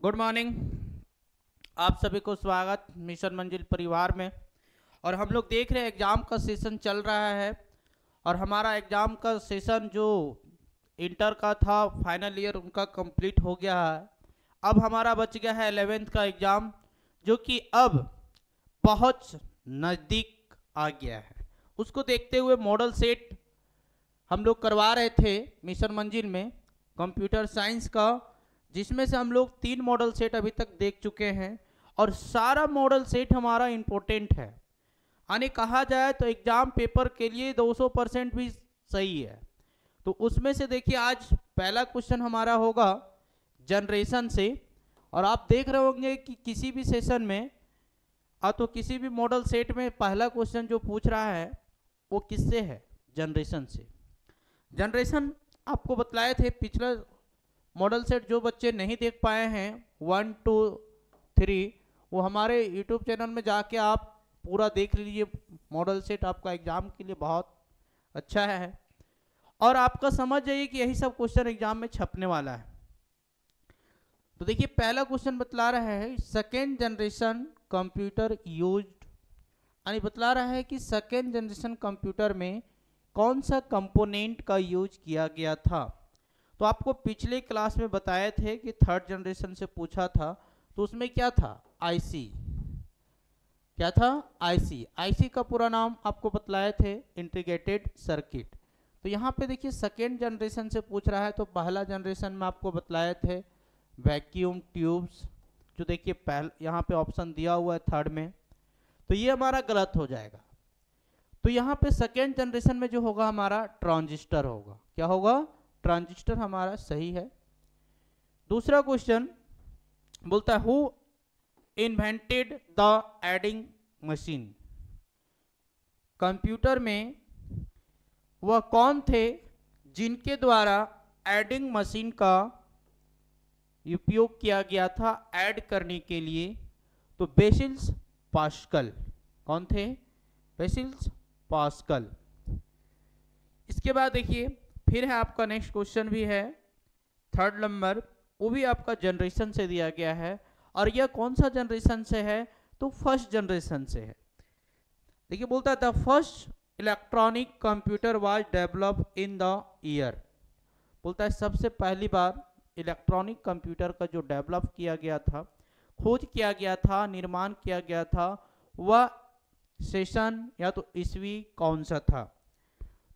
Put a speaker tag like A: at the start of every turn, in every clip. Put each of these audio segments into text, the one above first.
A: Good morning. आप सभी को स्वागत मिशन मंजिल परिवार में। और हम लोग देख रहे हैं एग्ज़ाम का सेशन चल रहा है और हमारा एग्ज़ाम का सेशन जो इंटर का था फाइनल ईयर उनका कंप्लीट हो गया है। अब हमारा बच गया है 11th का एग्ज़ाम जो कि अब बहुत नज़दीक आ गया है। उसको देखते हुए मॉडल सेट हम लोग करवा रहे थे मिशन मंजिल में कंप्यूटर साइंस का, जिसमें से हम लोग 3 मॉडल सेट अभी तक देख चुके हैं और सारा मॉडल सेट हमारा इम्पोर्टेंट है। यानी कहा जाए तो एग्जाम पेपर के लिए 200% भी सही है। तो उसमें से देखिए आज पहला क्वेश्चन हमारा होगा जनरेशन से। और आप देख रहे होंगे कि किसी भी सेशन में तो किसी भी मॉडल सेट में पहला क्वेश्चन जो पूछ रहा है वो किससे है? जनरेशन से। जनरेशन आपको बतलाए थे पिछला मॉडल सेट, जो बच्चे नहीं देख पाए हैं 1 2 3 वो हमारे यूट्यूब चैनल में जाके आप पूरा देख लीजिए। मॉडल सेट आपका एग्जाम के लिए बहुत अच्छा है और आपका समझ जाइए कि यही सब क्वेश्चन एग्जाम में छपने वाला है। तो देखिए पहला क्वेश्चन बतला रहा है सेकेंड जनरेशन कंप्यूटर यूज्ड, यानी बतला रहा है कि सेकेंड जनरेशन कंप्यूटर में कौन सा कंपोनेंट का यूज किया गया था। तो आपको पिछले क्लास में बताए थे कि थर्ड जनरेशन से पूछा था, तो उसमें क्या था? आईसी। क्या था? आईसी। आईसी का पूरा नाम आपको बतलाए थे इंटीग्रेटेड सर्किट। तो यहाँ पे देखिए सेकेंड जनरेशन से पूछ रहा है, तो पहला जनरेशन में आपको बतलाए थे वैक्यूम ट्यूब्स, जो देखिए यहाँ पे ऑप्शन दिया हुआ है थर्ड में, तो ये हमारा गलत हो जाएगा। तो यहाँ पे सेकेंड जनरेशन में जो होगा हमारा ट्रांजिस्टर होगा। क्या होगा? ट्रांजिस्टर हमारा सही है। दूसरा क्वेश्चन बोलता है who invented the adding machine. Computer में वह कौन थे जिनके द्वारा एडिंग मशीन का उपयोग किया गया था ऐड करने के लिए? तो बेसिल्स पास्कल। कौन थे? बेसिल्स पास्कल। इसके बाद देखिए फिर है आपका नेक्स्ट क्वेश्चन भी है थर्ड नंबर, वो भी आपका जनरेशन से दिया गया है और यह कौन सा जनरेशन से है? तो फर्स्ट जनरेशन से है। देखिए बोलता है the first electronic computer was developed in the year. बोलता है सबसे पहली बार इलेक्ट्रॉनिक कंप्यूटर का जो डेवलप किया गया था, खोज किया गया था, निर्माण किया गया था, वह सेशन या तो ईस्वी कौन सा था?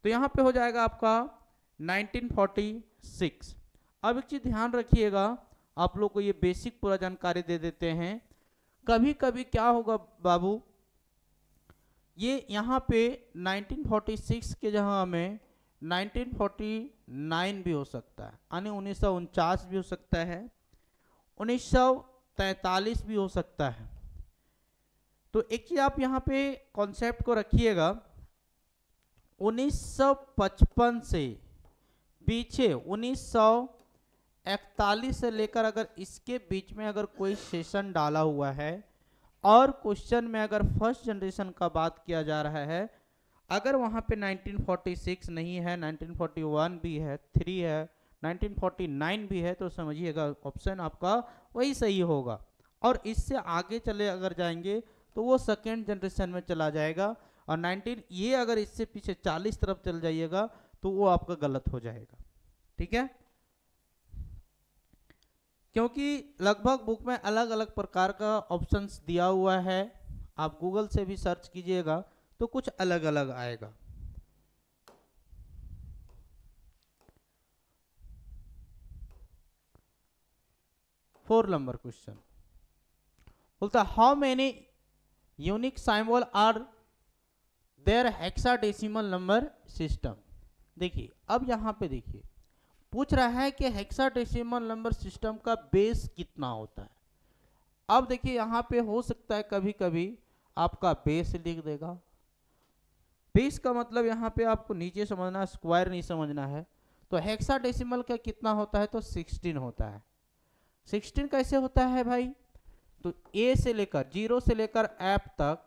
A: तो यहाँ पे हो जाएगा आपका 1946। अब एक चीज ध्यान रखिएगा, आप लोग को ये बेसिक पूरा जानकारी दे देते हैं। कभी कभी क्या होगा बाबू, ये यहाँ पे 1946 के जगह में 1949 भी हो सकता है, यानी 1949 भी हो सकता है, 1943 भी हो सकता है। तो एक चीज आप यहाँ पे कॉन्सेप्ट को रखिएगा, 1955 से पीछे 1941 से लेकर अगर इसके बीच में अगर कोई सेशन डाला हुआ है और क्वेश्चन में अगर फर्स्ट जनरेशन का बात किया जा रहा है, अगर वहां पे 1946 नहीं है, 1941 भी है, 3 है, 1949 भी है, तो समझिएगा ऑप्शन आपका वही सही होगा। और इससे आगे चले अगर जाएंगे तो वो सेकेंड जनरेशन में चला जाएगा और 19 ये अगर इससे पीछे 40 तरफ चल जाइएगा तो वो आपका गलत हो जाएगा। ठीक है, क्योंकि लगभग बुक में अलग अलग प्रकार का ऑप्शंस दिया हुआ है, आप गूगल से भी सर्च कीजिएगा तो कुछ अलग अलग आएगा। फोर नंबर क्वेश्चन बोलता how many unique symbol are there hexadecimal number system. देखिए अब यहाँ पे देखिए पूछ रहा है कि हेक्साडेसिमल नंबर सिस्टम का बेस कितना होता है। अब देखिए यहाँ पे हो सकता है कभी कभी आपका बेस लिख देगा। बेस का मतलब यहाँ पे आपको नीचे समझना है, स्क्वायर नहीं समझना है। तो हेक्साडेसिमल का कितना होता है? तो 16 होता है। 16 कैसे होता है भाई? तो ए से लेकर 0 से लेकर एफ तक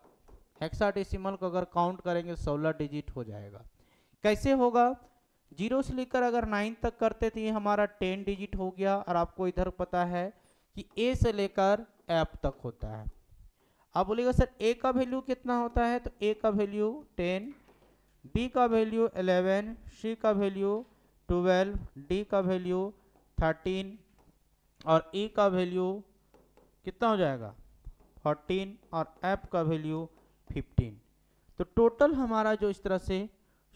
A: हेक्साडेसिमल को अगर काउंट करेंगे 16 डिजिट हो जाएगा। कैसे होगा? 0 से लेकर अगर 9 तक करते तो ये हमारा 10 डिजिट हो गया। और आपको इधर पता है कि ए से लेकर एफ तक होता है। आप बोलिएगा सर ए का वैल्यू कितना होता है, तो ए का वैल्यू 10, बी का वैल्यू 11, सी का वैल्यू 12, डी का वैल्यू 13 और ई का वैल्यू कितना हो जाएगा 14 और एफ का वैल्यू 15। तो टोटल हमारा जो इस तरह से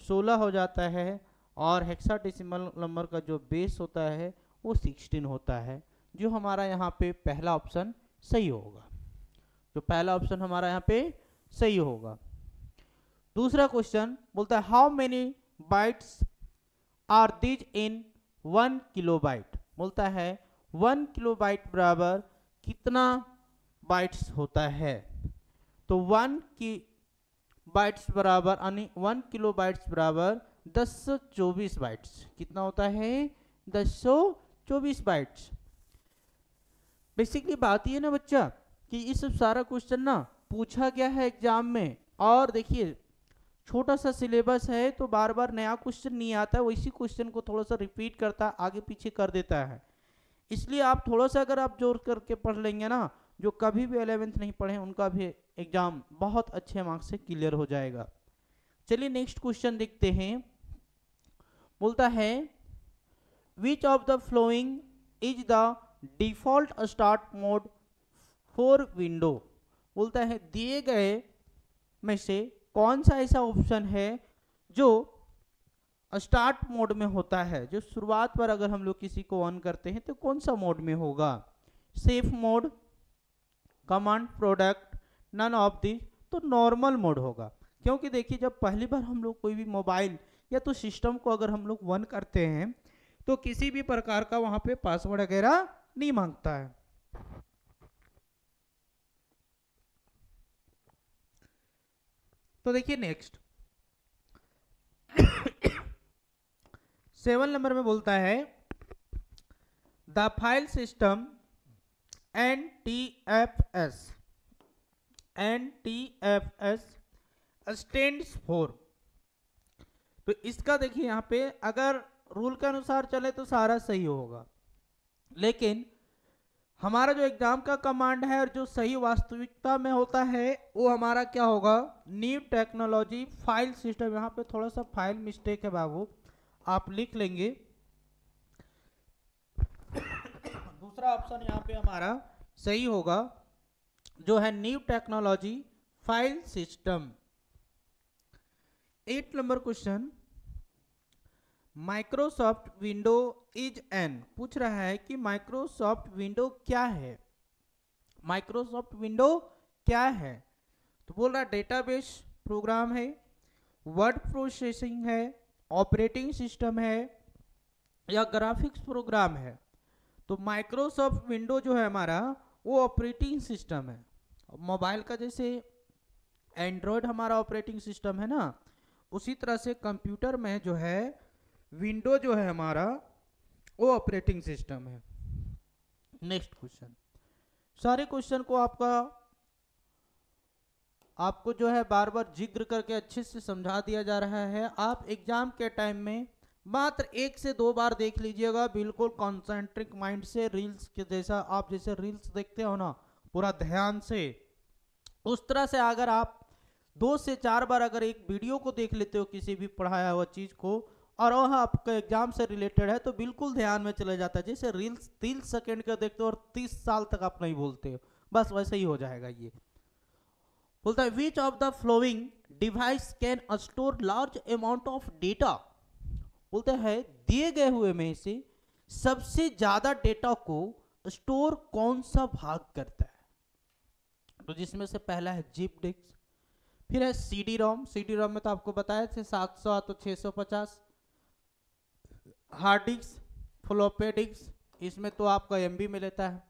A: 16 हो जाता है और हेक्साडेसिमल नंबर का जो बेस होता है वो 16 होता है, जो हमारा यहाँ पे पहला ऑप्शन सही होगा, जो पहला ऑप्शन हमारा यहाँ पे सही होगा। दूसरा क्वेश्चन बोलता है how many bytes are these in 1 kilobyte. बोलता है 1 किलोबाइट बराबर कितना बाइट्स होता है, तो 1 की बाइट्स बराबर यानी 1 किलो बाइट्स बराबर 1024 बाइट्स। कितना होता है 1024 बाइट्स। बेसिकली बात ये ना बच्चा कि इस सारा क्वेश्चन ना पूछा गया है एग्जाम में, और देखिए छोटा सा सिलेबस है तो बार बार नया क्वेश्चन नहीं आता है, वैसी क्वेश्चन को थोड़ा सा रिपीट करता आगे पीछे कर देता है। इसलिए आप थोड़ा सा अगर आप जोर करके पढ़ लेंगे ना, जो कभी भी 11th नहीं पढ़े उनका भी एग्जाम बहुत अच्छे मार्क्स से क्लियर हो जाएगा। चलिए नेक्स्ट क्वेश्चन देखते हैं। बोलता है which of the following is the default start mode for window. बोलता है दिए गए में से कौन सा ऐसा ऑप्शन है जो स्टार्ट मोड में होता है, जो शुरुआत पर अगर हम लोग किसी को ऑन करते हैं तो कौन सा मोड में होगा, safe mode, command product, none of the, तो नॉर्मल मोड होगा। क्योंकि देखिए जब पहली बार हम लोग कोई भी मोबाइल या तो सिस्टम को अगर हम लोग ऑन करते हैं तो किसी भी प्रकार का वहां पे पासवर्ड वगैरह नहीं मांगता है। तो देखिए नेक्स्ट 7 नंबर में बोलता है the file system NTFS stands for. तो इसका देखिए यहाँ पे अगर रूल के अनुसार चले तो सारा सही होगा, लेकिन हमारा जो एग्जाम का कमांड है और जो सही वास्तविकता में होता है वो हमारा क्या होगा, न्यू टेक्नोलॉजी फाइल सिस्टम। यहाँ पे थोड़ा सा फाइल मिस्टेक है बाबू, आप लिख लेंगे। दूसरा ऑप्शन यहाँ पे हमारा सही होगा जो है new technology file system. 8 number question Microsoft window is an. पूछ रहा है कि माइक्रोसॉफ्ट विंडो क्या है, माइक्रोसॉफ्ट विंडो क्या है। तो बोल रहा है डेटाबेस प्रोग्राम है, वर्ड प्रोसेसिंग है, ऑपरेटिंग सिस्टम है या ग्राफिक्स प्रोग्राम है। तो माइक्रोसॉफ्ट विंडो जो है हमारा वो ऑपरेटिंग सिस्टम है। मोबाइल का जैसे एंड्रॉयड हमारा ऑपरेटिंग सिस्टम है ना, उसी तरह से कंप्यूटर में जो है विंडो जो है हमारा वो ऑपरेटिंग सिस्टम है। नेक्स्ट क्वेश्चन, सारे क्वेश्चन को आपको जो है बार बार जिक्र करके अच्छे से समझा दिया जा रहा है। आप एग्जाम के टाइम में मात्र 1 से 2 बार देख लीजिएगा, बिल्कुल कॉन्सेंट्रिक माइंड से, रील्स के जैसा आप जैसे रील्स देखते हो ना पूरा ध्यान से, उस तरह से अगर आप 2 से 4 बार अगर एक वीडियो को देख लेते हो किसी भी पढ़ाया हुआ चीज को और वह आपका एग्जाम से रिलेटेड है तो बिल्कुल ध्यान में चला जाता है। जैसे रील्स 30 सेकंड का देखते हो और 30 साल तक आप नहीं बोलते हो, बस वैसे ही हो जाएगा। ये बोलता है which of the flowing device can store large amount of data. बोलता है दिए गए हुए में से सबसे ज्यादा डेटा को स्टोर कौन सा भाग करता है। तो जिसमें से पहला है जिप डिस्क, फिर है सीडी रोम। सीडी रोम में तो आपको बताया थे 700 तो 650। हार्ड डिस्क, फ्लॉपी डिस्क, इसमें तो आपका एमबी में लेता है।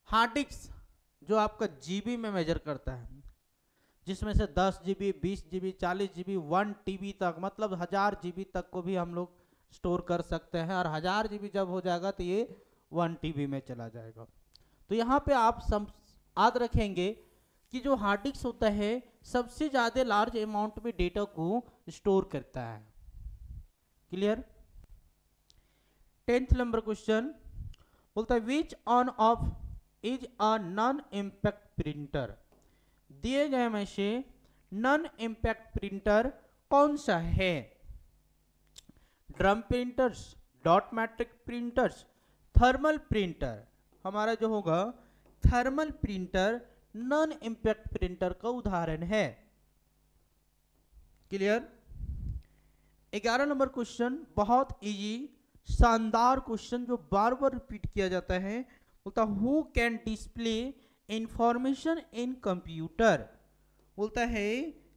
A: हार्ड डिस्क जो आपका जीबी में मेजर करता है, जिसमें से 10 GB, 20 GB, 40 GB, 1 TB तक, मतलब 1000 GB तक को भी हम लोग स्टोर कर सकते हैं। और 1000 GB जब हो जाएगा तो ये 1 TB में चला जाएगा। तो यहाँ पे आप याद रखेंगे कि जो हार्ड डिस्क होता है सबसे ज्यादा लार्ज अमाउंट में डेटा को स्टोर करता है। क्लियर। 10th नंबर क्वेश्चन बोलता है which one of is a non impact printer. दिए गए में से नॉन इम्पैक्ट प्रिंटर कौन सा है? Drum printers, dot matric printers, thermal printer. हमारा जो होगा thermal printer non impact printer का उदाहरण है। क्लियर? 11 नंबर क्वेश्चन बहुत इजी शानदार क्वेश्चन जो बार बार रिपीट किया जाता है। बोलता who can display information in computer. बोलता है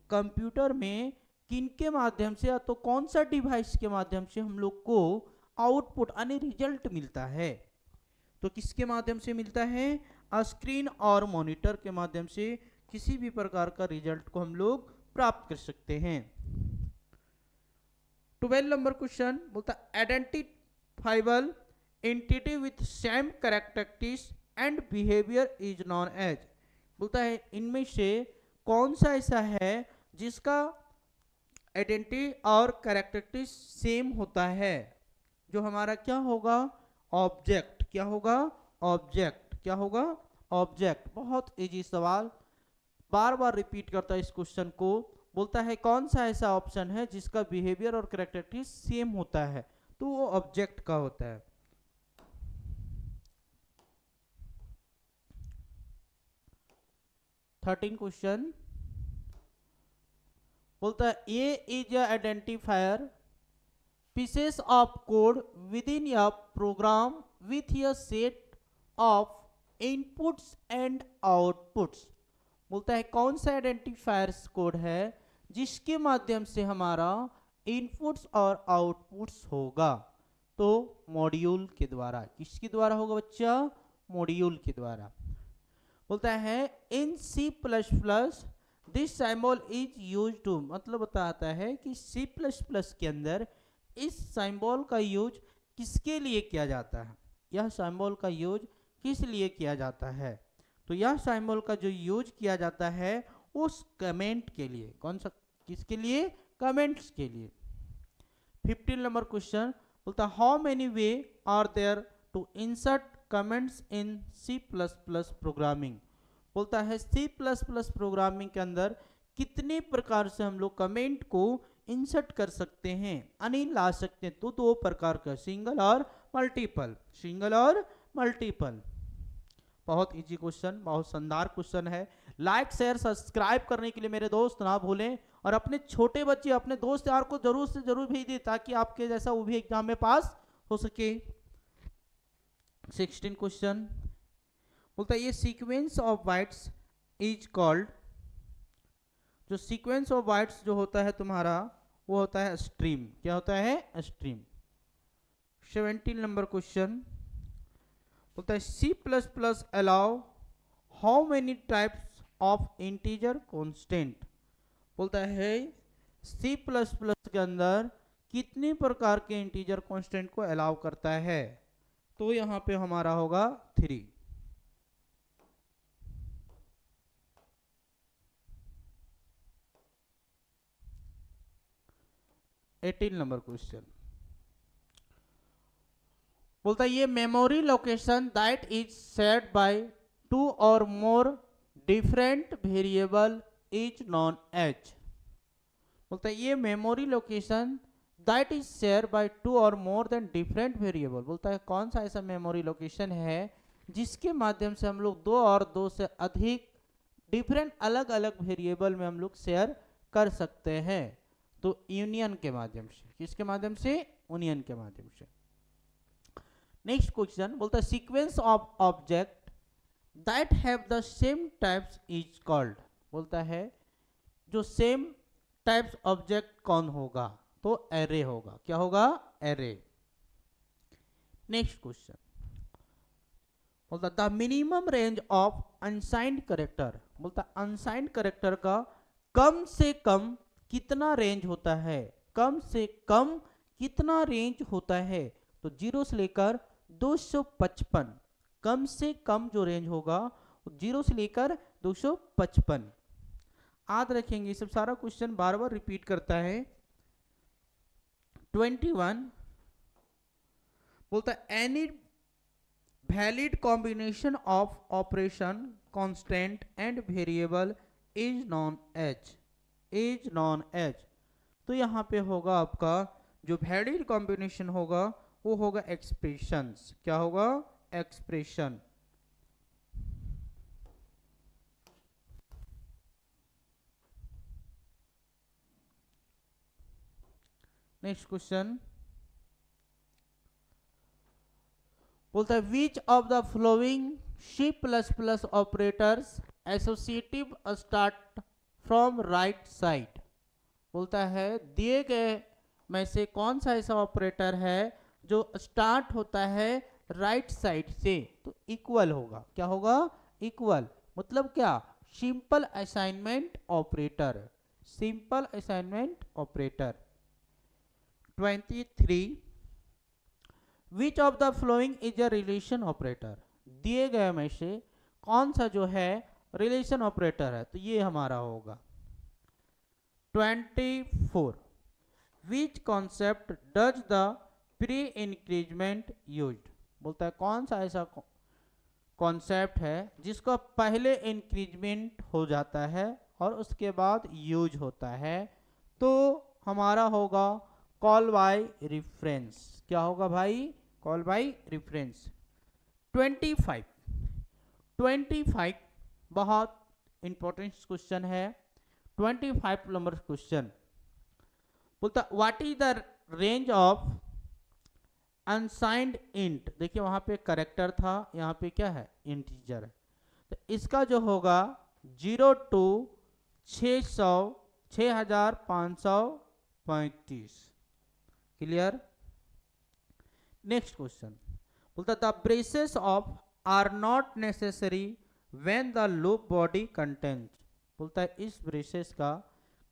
A: कंप्यूटर में किनके माध्यम से या तो कौन सा डिवाइस के माध्यम से हम लोग को आउटपुट यानी रिजल्ट मिलता है? तो किसके माध्यम से मिलता है? स्क्रीन और मॉनिटर के माध्यम से किसी भी प्रकार का रिजल्ट को हम लोग प्राप्त कर सकते हैं। 12 नंबर क्वेश्चन बोलता identifiable entity with same characteristics and behaviour is known as. बोलता है इनमें से कौन सा ऐसा है जिसका आइडेंटिटी और कैरेक्टरिस्टिक्स सेम होता है? जो हमारा क्या होगा? ऑब्जेक्ट। क्या होगा? ऑब्जेक्ट। क्या होगा? ऑब्जेक्ट। बहुत इजी सवाल, बार बार रिपीट करता है इस क्वेश्चन को। बोलता है कौन सा ऐसा ऑप्शन है जिसका बिहेवियर और कैरेक्टरिस्टिक्स सेम होता है? तो वो ऑब्जेक्ट का होता है। थर्टीन क्वेश्चन बोलता है a is identifier pieces of code within a program with a set of inputs and outputs। बोलता है कौन सा आइडेंटिफायर्स कोड है जिसके माध्यम से हमारा इनपुट्स और आउटपुट्स होगा? तो मॉड्यूल के द्वारा। किसके द्वारा होगा बच्चा? मॉड्यूल के द्वारा। बोलता है in C++ this symbol is used to. मतलब बताता है कि C++ के अंदर इस सिंबल का यूज किसके लिए किया जाता है? यह सिंबल का यूज किस लिए किया जाता है? तो यह सिंबल का जो यूज किया जाता है उस कमेंट के लिए। कौन सा? किसके लिए? कमेंट्स के लिए। 15 नंबर क्वेश्चन बोलता how many ways are there to insert comments in C++ programming. बोलता है C++ प्रोग्रामिंग के अंदर कितने प्रकार से हम लोग कमेंट को इंसर्ट कर सकते हैं, यानी ला सकते हैं? तो दो प्रकार का, सिंगल और मल्टीपल। सिंगल और मल्टीपल। बहुत इजी क्वेश्चन, बहुत शानदार क्वेश्चन है। लाइक शेयर सब्सक्राइब करने के लिए मेरे दोस्त ना भूलें, और अपने छोटे बच्चे अपने दोस्त यार को जरूर से जरूर भेज दें ताकि आपके जैसा वो भी एग्जाम में पास हो सके। 16 क्वेश्चन बोलता है ये sequence of bytes is called. जो सीक्वेंस ऑफ बाइट्स जो होता है तुम्हारा वो होता है स्ट्रीम। क्या होता है? स्ट्रीम। 17 नंबर क्वेश्चन बोलता है C++ allow how many types of integer constant. बोलता है C++ के अंदर कितने प्रकार के इंटीजर कांस्टेंट को अलाउ करता है? तो यहां पे हमारा होगा 3। 18 नंबर क्वेश्चन बोलता है ये memory location that is shared by 2 और more different variable is known as. बोलता है ये memory location that is share by 2 और मोर देन डिफरेंट वेरिएबल। बोलता है कौन सा ऐसा मेमोरी लोकेशन है जिसके माध्यम से हम लोग 2 और 2 से अधिक डिफरेंट अलग अलग वेरिएबल में हम लोग शेयर कर सकते हैं? तो यूनियन के माध्यम से। किसके माध्यम से? यूनियन के माध्यम से। नेक्स्ट क्वेश्चन बोलता है sequence of object that have the same types is called. बोलता है जो सेम टाइप्स ऑब्जेक्ट कौन होगा? तो एरे होगा। क्या होगा? एरे। नेक्स्ट क्वेश्चन बोलता the minimum range of unsigned character. बोलता अनसाइंड कैरेक्टर का कम से कम कितना रेंज होता है? कम से कम कितना रेंज होता है? तो 0 से लेकर 255। कम से कम जो रेंज होगा 0 से लेकर 255। याद रखेंगे, सब सारा क्वेश्चन बार बार रिपीट करता है। 21 बोलता है any valid combination of operation constant and variable is known as तो यहाँ पे होगा आपका जो वैलिड कॉम्बिनेशन होगा वो होगा एक्सप्रेशंस। क्या होगा? एक्सप्रेशन। नेक्स्ट क्वेश्चन बोलता है which of the flowing C++ operators associative start from right side. बोलता है दिए गए में से कौन सा ऐसा ऑपरेटर है जो स्टार्ट होता है राइट साइड से, तो इक्वल होगा। क्या होगा? इक्वल। मतलब क्या? Simple assignment operator. Simple assignment operator. 23 which of the following is a relation operator. दिए गए में से कौन सा जो है रिलेशन ऑपरेटर है, तो ये हमारा होगा। 24 विच concept does the pre increment used. बोलता है कौन सा ऐसा कॉन्सेप्ट है जिसका पहले इंक्रीजमेंट हो जाता है और उसके बाद यूज होता है, तो हमारा होगा कॉल बाय रेफरेंस। क्या होगा भाई? Call by reference. 25 बहुत इंपॉर्टेंट क्वेश्चन है। 25 नंबर क्वेश्चन बोलता what is the range of unsigned int. देखिए वहां पे करेक्टर था, यहाँ पे क्या है? इंटीजर है। तो इसका जो होगा 0 to 6535। क्लियर? नेक्स्ट क्वेश्चन बोलता the braces of are not necessary when the loop body contents. बोलता है इस ब्रेसेस का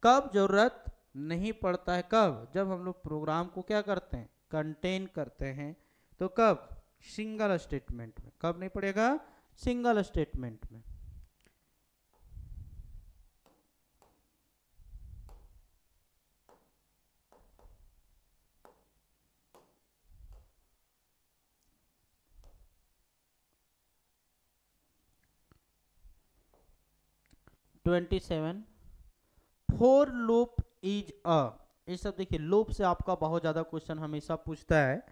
A: कब जरूरत नहीं पड़ता है? कब? जब हम लोग प्रोग्राम को क्या करते हैं? कंटेन करते हैं। तो कब? सिंगल स्टेटमेंट में। कब नहीं पड़ेगा? सिंगल स्टेटमेंट में। Twenty seven for loop is a. ये सब देखिए लूप से आपका बहुत ज्यादा क्वेश्चन हमेशा पूछता है।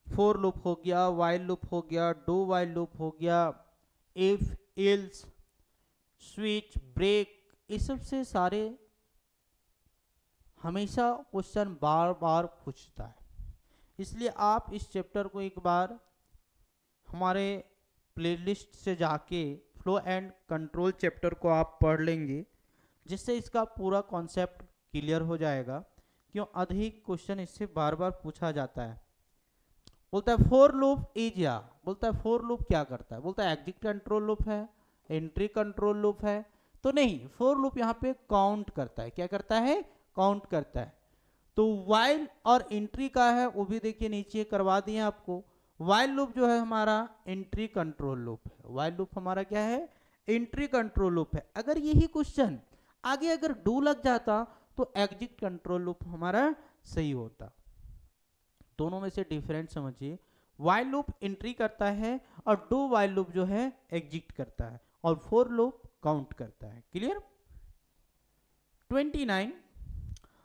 A: फोर लूप हो गया, वाइल लूप हो गया, डू वाइल लूप हो गया, इफ, एल्स, स्विच, ब्रेक, ये सब से सारे हमेशा क्वेश्चन बार बार पूछता है। इसलिए आप इस चैप्टर को एक बार हमारे प्लेलिस्ट से जाके फ्लो एंड कंट्रोल चैप्टर को आप पढ़ लेंगे, जिससे इसका पूरा कॉन्सेप्ट क्लियर हो जाएगा। क्यों? अधिक क्वेश्चन इससे बार बार पूछा जाता है। बोलता है फोर लूप इज या। बोलता है फोर लूप क्या करता है? बोलता है एग्जिट कंट्रोल लूप है, एंट्री कंट्रोल लूप है, तो नहीं, फोर लूप यहाँ पे काउंट करता है। क्या करता है? काउंट करता है। तो वाइल और एंट्री का है वो भी देखिए नीचे करवा दिए आपको। वाइल लूप जो है हमारा एंट्री कंट्रोल लूप है। वाइल लूप हमारा क्या है? एंट्री कंट्रोल लूप है। अगर यही क्वेश्चन आगे अगर डू लग जाता तो एग्जिट कंट्रोल लूप हमारा सही होता। दोनों में से डिफरेंस समझिए। वाइल लूप एंट्री करता है और डू वाइल लूप जो है एग्जिट करता है, और फोर लूप काउंट करता है। क्लियर? 29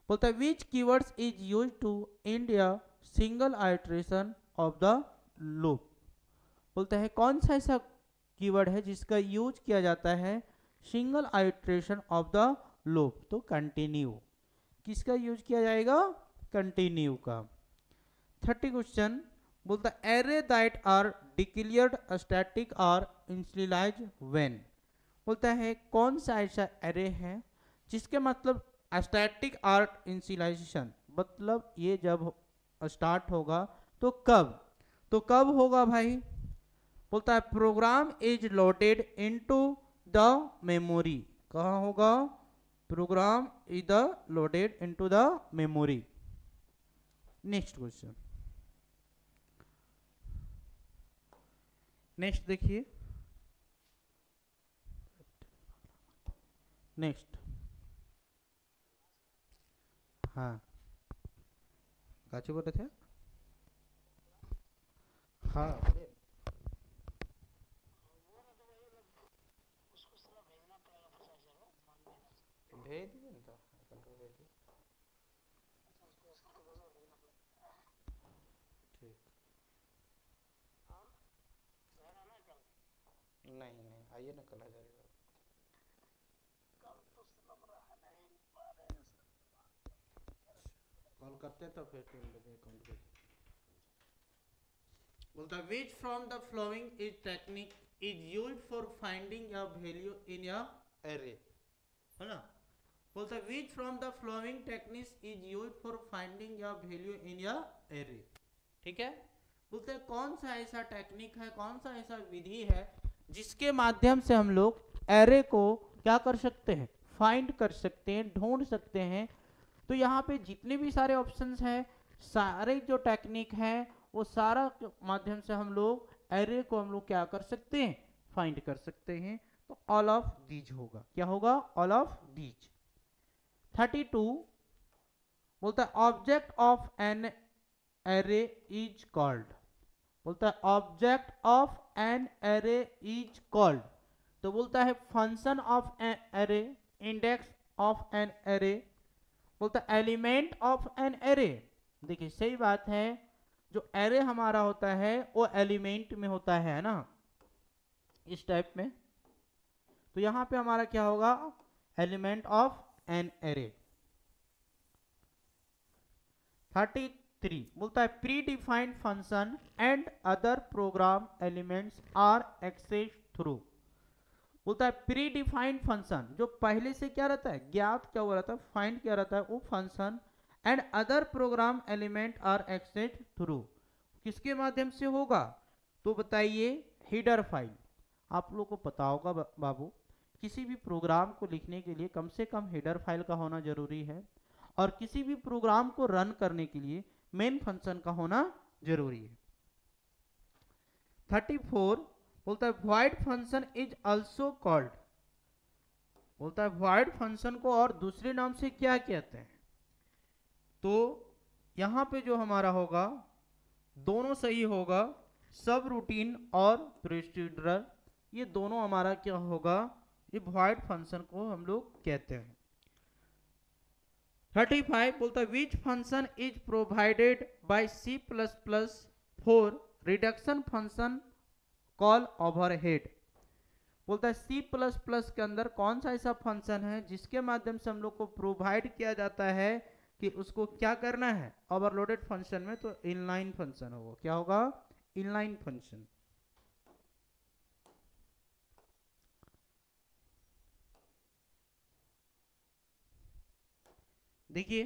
A: बोलता है which keywords is use to end a single iteration of the loop. बोलता है कौन सा ऐसा कीवर्ड है जिसका यूज किया जाता है single iteration of the loop? तो कंटिन्यू। किसका यूज किया जाएगा? कंटिन्यू का। 30 क्वेश्चन बोलता है array that are declared static are initialized when. बोलता है कौन सा ऐसा एरे है जिसके मतलब स्टैटिक आर इनिशियलाइजेशन, मतलब ये जब स्टार्ट होगा तो कब? तो कब होगा भाई? बोलता है program is loaded into the memory. कहाँ होगा? Program is the loaded into the memory. Next question, next देखिए। नेक्स्ट, हाँ काचे बोल रहे थे? हाँ भेज दिए ना तो कंट्रोल भेज दिए। ठीक। नहीं नहीं आइए ना, कल आ जाइएगा। कॉल करते तो फिर 3 बजे अकाउंट भेज। बोलता which from the following is technique is used for finding a value in a array, है ना। बोलता which from the flowing techniques is used for finding a value in a array. ठीक है। बोलते कौन सा ऐसा टेक्निक है, कौन सा ऐसा विधि है जिसके माध्यम से हम लोग एरे को क्या कर सकते हैं, फाइंड कर सकते हैं, ढूंढ सकते हैं। तो यहाँ पे जितने भी सारे ऑप्शंस हैं, सारे जो टेक्निक है वो सारा माध्यम से हम लोग एरे को हम लोग क्या कर सकते हैं, फाइंड कर सकते हैं। तो ऑल ऑफ दीज होगा, क्या होगा, ऑल ऑफ दीज। 32 बोलता है object of an array is called. बोलता है object of an array is called. तो बोलता है function of an array, index of an array, बोलता है एलिमेंट ऑफ एन एरे। देखिए सही बात है, जो एरे हमारा होता है वो एलिमेंट में होता है ना, इस टाइप में। तो यहां पे हमारा क्या होगा, एलिमेंट ऑफ एन एरे। 33 बोलता है predefined function and other program elements are access through. बोलता है प्री डिफाइंड फंक्शन, जो पहले से क्या रहता है, ज्ञात क्या हुआ रहता है, फाइंड क्या रहता है, वो function and other program element are access through, किसके माध्यम से होगा, तो बताइए हेडर फाइल। आप लोग को पता होगा बाबू, किसी भी प्रोग्राम को लिखने के लिए कम से कम हेडर फाइल का होना जरूरी है, और किसी भी प्रोग्राम को रन करने के लिए मेन फंक्शन का होना जरूरी है। 34 बोलता है void function is also called. बोलता है void फंक्शन को और दूसरे नाम से क्या कहते हैं। तो यहां पे जो हमारा होगा दोनों सही होगा, सब रूटीन और प्रोसीड्यूरल, ये दोनों हमारा क्या होगा, ये void फंक्शन को हम लोग कहते हैं। 35 बोलता है which function is provided by C++ for reduction function call overhead. बोलता है C++ के अंदर कौन सा ऐसा फंक्शन है जिसके माध्यम से हम लोग को प्रोवाइड किया जाता है कि उसको क्या करना है, ओवरलोडेड फंक्शन में, तो इनलाइन फंक्शन होगा, क्या होगा, इनलाइन फंक्शन। देखिए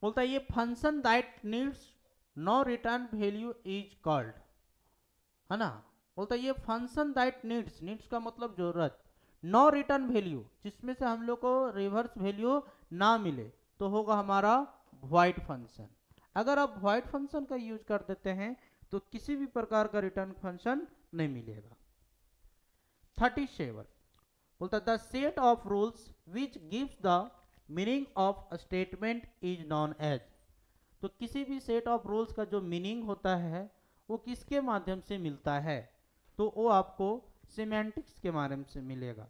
A: बोलता है ये function that needs no return value is called, है ना। बोलता है ये फंक्शन दैट नीड्स, नीड्स का मतलब जरूरत, नो रिटर्न वैल्यू, जिसमें से हम लोग को रिवर्स वैल्यू ना मिले, तो होगा हमारा void फंक्शन। अगर आप void फंक्शन का यूज कर देते हैं तो किसी भी प्रकार का रिटर्न फंक्शन नहीं मिलेगा। 37 बोलता है the set of rules which gives the meaning of a statement is known as. तो किसी भी सेट ऑफ रूल्स का जो मीनिंग होता है वो किसके माध्यम से मिलता है, तो वो आपको सिमेंटिक्स के माध्यम से मिलेगा।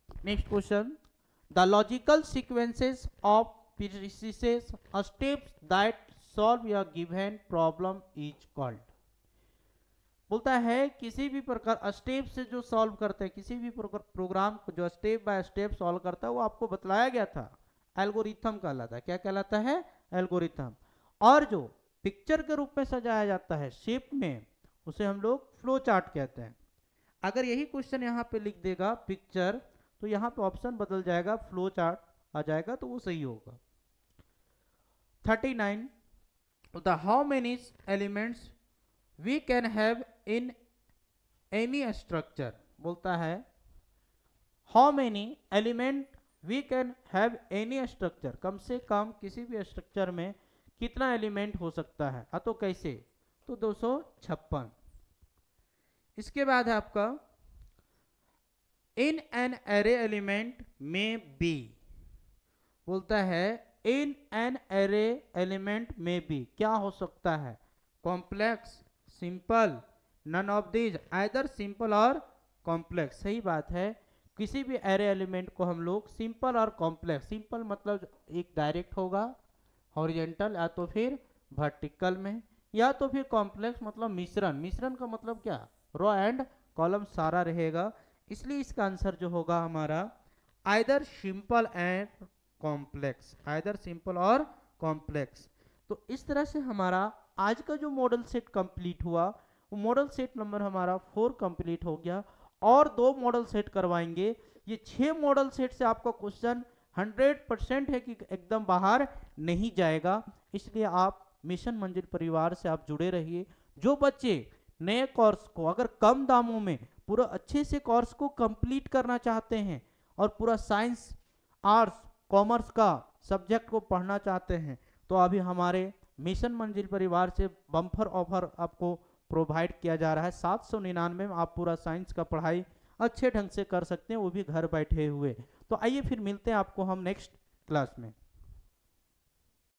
A: Next question, the logical sequences of precise steps that solve a given problem is called. बोलता है किसी भी प्रकार स्टेप से जो सॉल्व करते हैं, किसी भी प्रोग्राम को जो स्टेप बाय स्टेप सॉल्व करता है वो आपको बतलाया गया था, एल्गोरिथम कहलाता है। क्या कहलाता है, एल्गोरिथम। और जो पिक्चर के रूप में सजाया जाता है शेप में, उसे हम लोग फ्लो चार्ट कहते हैं। अगर यही क्वेश्चन यहाँ पे लिख देगा पिक्चर, तो यहाँ पे ऑप्शन बदल जाएगा, फ्लो चार्ट आ जाएगा, तो वो सही होगा। 39 the how many elements we can have in any structure. बोलता है how many element we can have any structure, कम से कम किसी भी स्ट्रक्चर में कितना एलिमेंट हो सकता है, तो कैसे, तो 256। इसके बाद है आपका इन एन एरे एलिमेंट में बी। बोलता है इन एन एरे एलिमेंट में बी क्या हो सकता है, complex, simple, none of these, either simple और कॉम्प्लेक्स। सही बात है, किसी भी एरे एलिमेंट को हम लोग सिंपल और कॉम्प्लेक्स, सिंपल मतलब एक डायरेक्ट होगा हॉरिजेंटल या तो फिर वर्टिकल में, या तो फिर कॉम्प्लेक्स मतलब मिश्रण, मिश्रण का मतलब क्या, रो एंड कॉलम सारा रहेगा। इसलिए इसका आंसर जो होगा हमारा either simple and complex, either simple और कॉम्प्लेक्स। तो इस तरह से हमारा आज का जो मॉडल सेट कंप्लीट हुआ, वो मॉडल सेट नंबर हमारा 4 कंप्लीट हो गया। और 2 मॉडल सेट करवाएंगे। ये 6 मॉडल सेट से आपका क्वेश्चन 100% है कि एकदम बाहर नहीं जाएगा। इसलिए आप मिशन मंजिल परिवार से आप जुड़े रहिए। जो बच्चे नए कोर्स को अगर कम दामों में पूरा अच्छे से कोर्स को कंप्लीट करना चाहते हैं और पूरा साइंस आर्ट्स कॉमर्स का सब्जेक्ट को पढ़ना चाहते हैं, तो अभी हमारे मिशन मंजिल परिवार से बम्पर ऑफर आपको प्रोवाइड किया जा रहा है। 799 में आप पूरा साइंस का पढ़ाई अच्छे ढंग से कर सकते हैं, वो भी घर बैठे हुए। तो आइए फिर मिलते हैं आपको हम नेक्स्ट क्लास में।